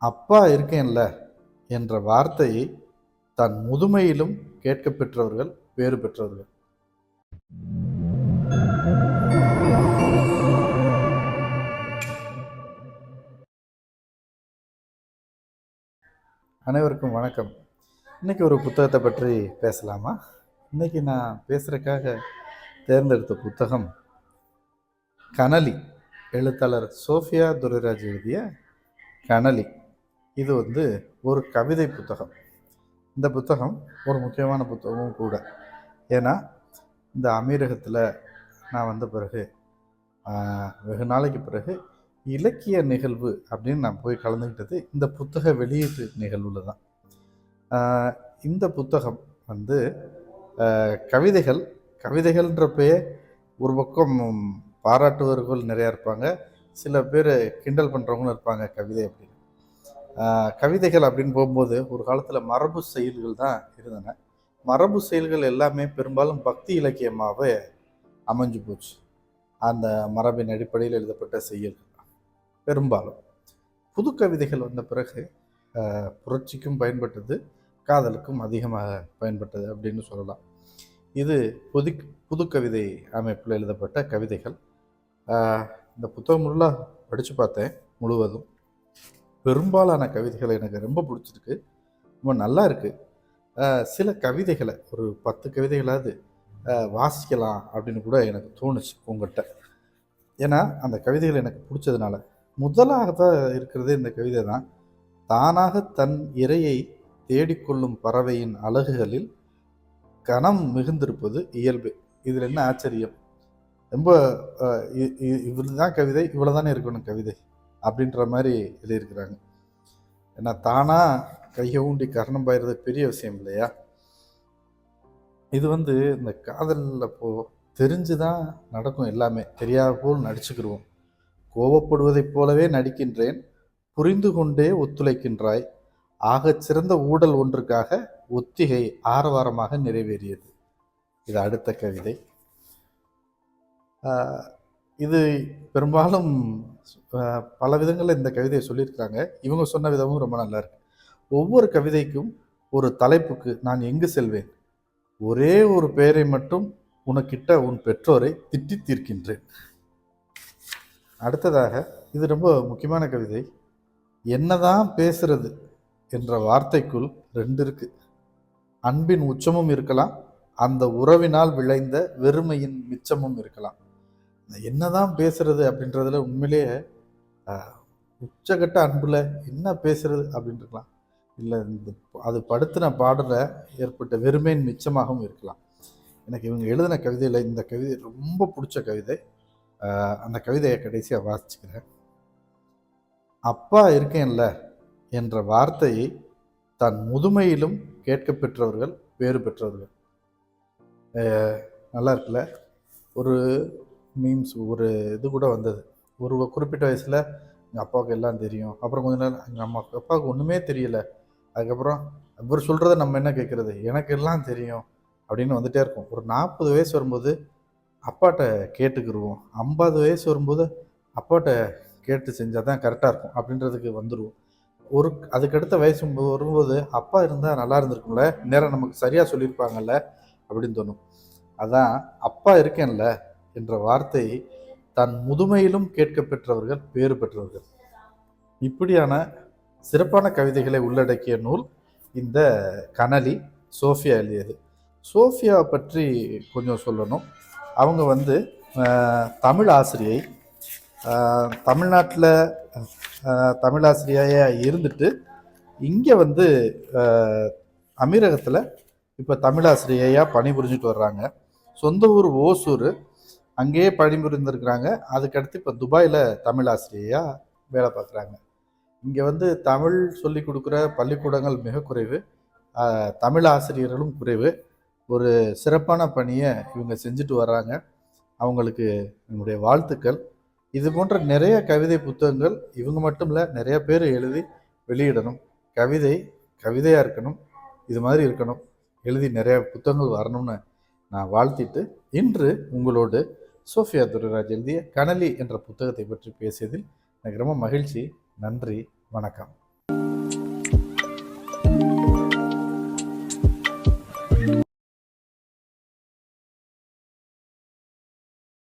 அப்பா இருக்கேன்ல என்ற வார்த்தையை தன் முதுமையிலும் கேட்கப் பெற்றவர்கள் பேறு பெற்றவர்கள். அனைவருக்கும் வணக்கம். இன்னைக்கு ஒரு புத்தகத்தை பற்றி பேசலாமா? இன்னைக்கு நான் பேசுறதுக்காக தேர்ந்தெடுத்த புத்தகம் கனலி. எழுத்தாளர் சோஃபியா துரைராஜ் எழுதிய கனலி. இது ஒரு கவிதை புத்தகம். இந்த புத்தகம் ஒரு முக்கியமான புத்தகமும் கூட. ஏன்னா இந்த அமீரகத்தில் நான் வந்த பிறகு வெகு நாளைக்கு பிறகு இலக்கிய நிகழ்வு அப்படின்னு நான் போய் கலந்துக்கிட்டது இந்த புத்தக வெளியீட்டு நிகழ்வில் தான். இந்த புத்தகம் கவிதைகள்ன்றப்பே ஒரு பக்கம் பாராட்டுவர்கள் நிறையா இருப்பாங்க, சில பேர் கிண்டல் பண்ணுறவங்களும் இருப்பாங்க கவிதை அப்படின்னு. கவிதைகள் அப்படின்னு போகும்போது ஒரு காலத்தில் மரபு செயல்கள் தான் இருந்தன. மரபு செயல்கள் எல்லாமே பெரும்பாலும் பக்தி இலக்கியமாகவே அமைஞ்சு போச்சு. அந்த மரபின் அடிப்படையில் எழுதப்பட்ட செயல்கள் பெரும்பாலும். புது கவிதைகள் வந்த பிறகு புரட்சிக்கும் பயன்பட்டது, காதலுக்கும் அதிகமாக பயன்பட்டது அப்படின்னு சொல்லலாம். இது புது கவிதை அமைப்பில் எழுதப்பட்ட கவிதைகள். இந்த புத்தகம் முழுதாக படித்து பார்த்தேன் முழுவதும். பெரும்பாலான கவிதைகள் எனக்கு ரொம்ப பிடிச்சிருக்கு, ரொம்ப நல்லா இருக்குது. சில கவிதைகளை ஒரு 10 கவிதைகளாவது வாசிக்கலாம் அப்படின்னு கூட எனக்கு தோணுச்சு உங்கள்கிட்ட. ஏன்னா அந்த கவிதைகள் எனக்கு பிடிச்சதுனால. முதலாக இருக்கிறதே இந்த கவிதை தான். தானாக தன் இரையை தேடிக்கொள்ளும் பறவையின் அலகுகளில் கணம் மிகுந்திருப்பது இயல்பு. இதில் என்ன ஆச்சரியம்? ரொம்ப இவ்வளோ தான் கவிதை, இவ்வளோ தானே இருக்கணும் கவிதை அப்படின்ற மாதிரி எழுதியிருக்கிறாங்க. ஏன்னா தானாக கையை ஊண்டி கரணம் பாயிறது பெரிய விஷயம் இல்லையா? இது இந்த காதலில் தெரிஞ்சு தான் நடக்கும், எல்லாமே தெரியாத போல் நடிச்சுக்கிடுவோம். கோபப்படுவதைப் போலவே நடிக்கின்றேன், புரிந்து கொண்டே ஒத்துழைக்கின்றாய், ஆகச் சிறந்த ஊடல் ஒன்றுக்காக ஒத்திகை ஆரவாரமாக நிறைவேறியது. இது அடுத்த கவிதை. இது பெரும்பாலும் பல விதங்களில் இந்த கவிதையை சொல்லியிருக்கிறாங்க. இவங்க சொன்ன விதமும் ரொம்ப நல்லா இருக்கு. ஒவ்வொரு கவிதைக்கும் ஒரு தலைப்புக்கு நான் எங்கு செல்வேன், ஒரே ஒரு பெயரை மட்டும் உனக்கிட்ட உன் பெற்றோரை திட்டி தீர்க்கின்றேன். அடுத்ததாக இது ரொம்ப முக்கியமான கவிதை. என்னதான் பேசுறது என்ற வார்த்தைக்குள் 2 இருக்கு. அன்பின் உச்சமும் இருக்கலாம், அந்த உறவினால் விளைந்த வெறுமையின் மிச்சமும் இருக்கலாம். என்னதான் பேசுறது அப்படின்றதுல உண்மையிலேயே உச்சகட்ட அன்புல என்ன பேசுறது அப்படின்னு இருக்கலாம், இல்லை அது படுத்தின பாடல ஏற்பட்ட வெறுமையின் மிச்சமாகவும் இருக்கலாம். எனக்கு இவங்க எழுதின கவிதையில் இந்த கவிதை ரொம்ப பிடிச்ச கவிதை. அந்த கவிதையை கடைசியாக வாசிச்சுக்கிறேன். அப்பா இருக்கேன்ல என்ற வார்த்தையை தன் முதுமையிலும் கேட்க பெற்றவர்கள் பேறு பெற்றவர்கள். நல்லா இருக்குல்ல? ஒரு மீம்ஸ் ஒரு இது கூட வந்தது. ஒரு குறிப்பிட்ட வயசில் எங்கள் அப்பாவுக்கு எல்லாம் தெரியும், அப்புறம் கொஞ்ச நேரம் எங்கள் அப்பாவுக்கு ஒன்றுமே தெரியல, அதுக்கப்புறம் இவர் சொல்கிறத நம்ம என்ன கேட்குறது, எனக்கு எல்லாம் தெரியும் அப்படின்னு வந்துகிட்டே இருக்கும். ஒரு 40 வயசு வரும்போது அப்பாட்ட கேட்டுக்கிடுவோம், 50 வயசு வரும்போது அப்பாட்ட கேட்டு செஞ்சால் தான் கரெக்டாக இருக்கும் அப்படின்றதுக்கு வந்துடுவோம். அதுக்கடுத்த வயசு வரும்போது அப்பா இருந்தால் நல்லா இருந்திருக்கும்ல, நேரம் நமக்கு சரியாக சொல்லியிருப்பாங்கல்ல அப்படின்னு தோணும். அதான் அப்பா இருக்கேன்ல என்ற வார்த்தையை தன் முதுமையிலும் கேட்க பெற்றவர்கள் பேறு பெற்றவர்கள். இப்படியான சிறப்பான கவிதைகளை உள்ளடக்கிய நூல் இந்த கனலி, சோஃபியா எழுதியது. சோஃபியாவை பற்றி கொஞ்சம் சொல்லணும். அவங்க தமிழ் ஆசிரியை. தமிழ்நாட்டில் தமிழ் ஆசிரியையாக இருந்துட்டு இங்கே அமீரகத்தில் இப்போ தமிழ் ஆசிரியையாக பணிபுரிஞ்சிட்டு வர்றாங்க. சொந்த ஊர் ஓசூர், அங்கேயே பணிபுரிந்திருக்கிறாங்க. அதுக்கடுத்து இப்போ துபாயில் தமிழ் ஆசிரியையாக வேலை பார்க்குறாங்க. இங்கே தமிழ் சொல்லி கொடுக்குற பள்ளிக்கூடங்கள் மிக குறைவு, தமிழ் ஆசிரியர்களும் குறைவு. ஒரு சிறப்பான பணியை இவங்க செஞ்சுட்டு வர்றாங்க. அவங்களுக்கு என்னுடைய வாழ்த்துக்கள். இது போன்ற நிறைய கவிதை புத்தகங்கள் இவங்க மட்டும் இல்லை, நிறைய பேர் எழுதி வெளியிடணும். கவிதையாக இருக்கணும், இது மாதிரி இருக்கணும், எழுதி நிறைய புத்தகங்கள் வரணும்னு நான் வாழ்த்திட்டு இன்று உங்களோடு சோஃபியா துரைராஜ் எழுதிய கனலி என்ற புத்தகத்தை பற்றி பேசியதில் எனக்கு ரொம்ப மகிழ்ச்சி. நன்றி, வணக்கம்.